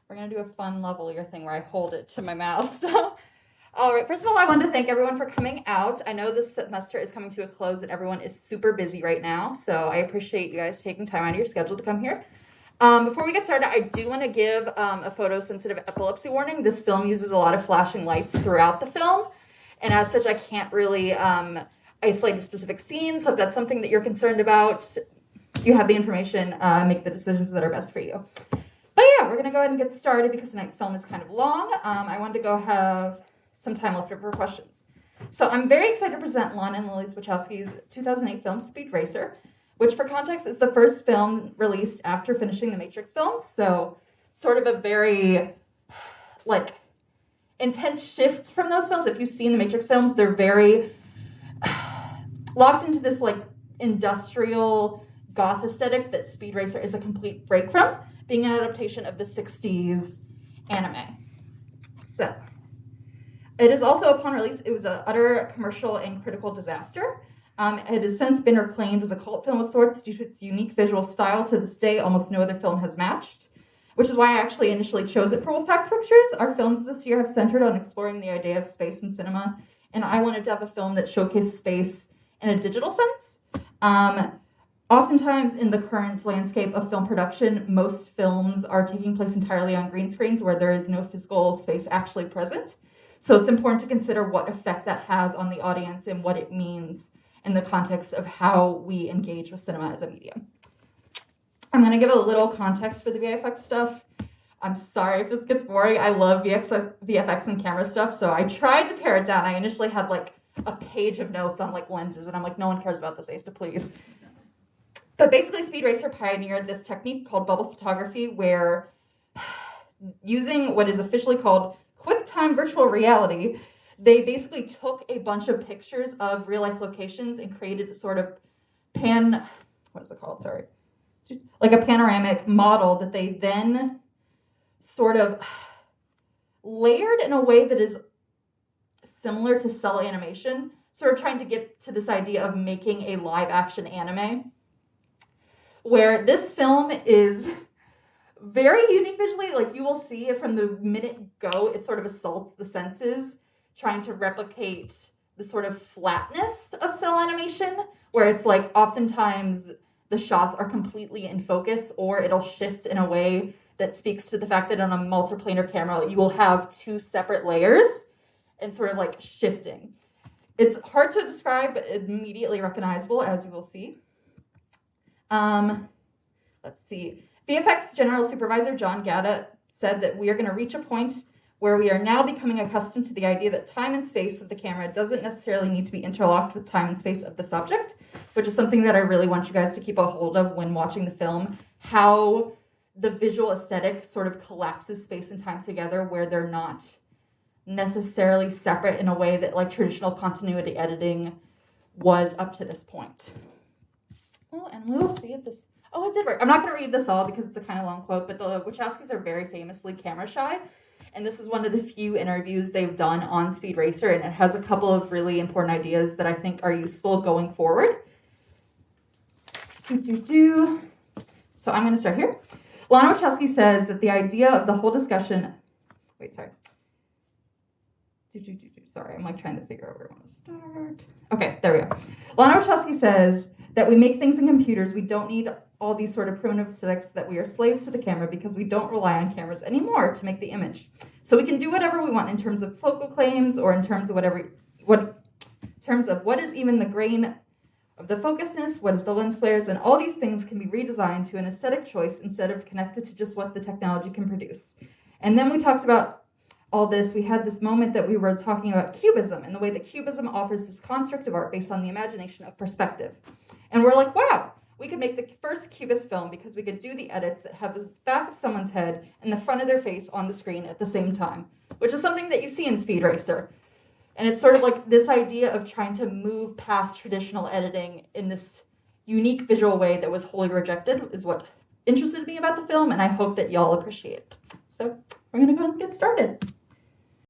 we're going to do a fun lavalier thing where I hold it to my mouth. So, all right. First of all, I want to thank everyone for coming out. I know this semester is coming to a close and everyone is super busy right now. So I appreciate you guys taking time out of your schedule to come here. Before we get started, I do want to give a photosensitive epilepsy warning. This film uses a lot of flashing lights throughout the film. And as such, I can't really isolate a specific scene. So if that's something that you're concerned about, you have the information, make the decisions that are best for you. But yeah, we're going to go ahead and get started because tonight's film is kind of long. I wanted to go have some time left over for questions. So I'm very excited to present Lana and Lilly Wachowski's 2008 film Speed Racer, which for context is the first film released after finishing the Matrix films. So sort of a very intense shift from those films. If you've seen the Matrix films, they're very locked into this industrial goth aesthetic that Speed Racer is a complete break from, being an adaptation of the 60s anime. So it is also, upon release, it was an utter commercial and critical disaster. It has since been acclaimed as a cult film of sorts due to its unique visual style. To this day, almost no other film has matched, which is why I actually initially chose it for Wolfpack Pictures. Our films this year have centered on exploring the idea of space in cinema, and I wanted to have a film that showcased space in a digital sense. Oftentimes in the current landscape of film production, most films are taking place entirely on green screens where there is no physical space actually present. So it's important to consider what effect that has on the audience and what it means in the context of how we engage with cinema as a medium. I'm going to give a little context for the VFX stuff. I'm sorry if this gets boring. I love VFX and camera stuff, so I tried to pare it down. I initially had a page of notes on lenses, and I'm like, no one cares about this, Aasta, please. But basically, Speed Racer pioneered this technique called bubble photography, where using what is officially called QuickTime virtual reality, they basically took a bunch of pictures of real-life locations and created a sort of a panoramic model that they then sort of layered in a way that is similar to cell animation, sort of trying to get to this idea of making a live-action anime, where this film is very unique visually. You will see it from the minute go, it sort of assaults the senses, trying to replicate the sort of flatness of cell animation, where it's oftentimes the shots are completely in focus, or it'll shift in a way that speaks to the fact that on a multiplanar camera, you will have two separate layers and sort of shifting. It's hard to describe, but immediately recognizable, as you will see. Let's see. VFX General Supervisor John Gatta said that we are going to reach a point where we are now becoming accustomed to the idea that time and space of the camera doesn't necessarily need to be interlocked with time and space of the subject, which is something that I really want you guys to keep a hold of when watching the film, how the visual aesthetic sort of collapses space and time together where they're not necessarily separate in a way that traditional continuity editing was up to this point. Well, and we will see if this... Oh, it did work. I'm not going to read this all because it's a kind of long quote, but the Wachowskis are very famously camera shy. And this is one of the few interviews they've done on Speed Racer, and it has a couple of really important ideas that I think are useful going forward. So I'm going to start here. Lana Wachowski says that the idea of the whole discussion... Sorry, I'm trying to figure out where I want to start. Okay, there we go. Lana Wachowski says that we make things in computers. We don't need all these sort of primitive aesthetics, that we are slaves to the camera because we don't rely on cameras anymore to make the image. So we can do whatever we want in terms of focal claims or in terms of what is even the grain of the focusness, what is the lens flares, and all these things can be redesigned to an aesthetic choice instead of connected to just what the technology can produce. And then we talked about all this. We had this moment that we were talking about cubism and the way that cubism offers this construct of art based on the imagination of perspective. And we're like, wow, we could make the first cubist film because we could do the edits that have the back of someone's head and the front of their face on the screen at the same time, which is something that you see in Speed Racer. And it's sort of this idea of trying to move past traditional editing in this unique visual way that was wholly rejected is what interested me about the film, and I hope that y'all appreciate it. So we're going to go ahead and get started.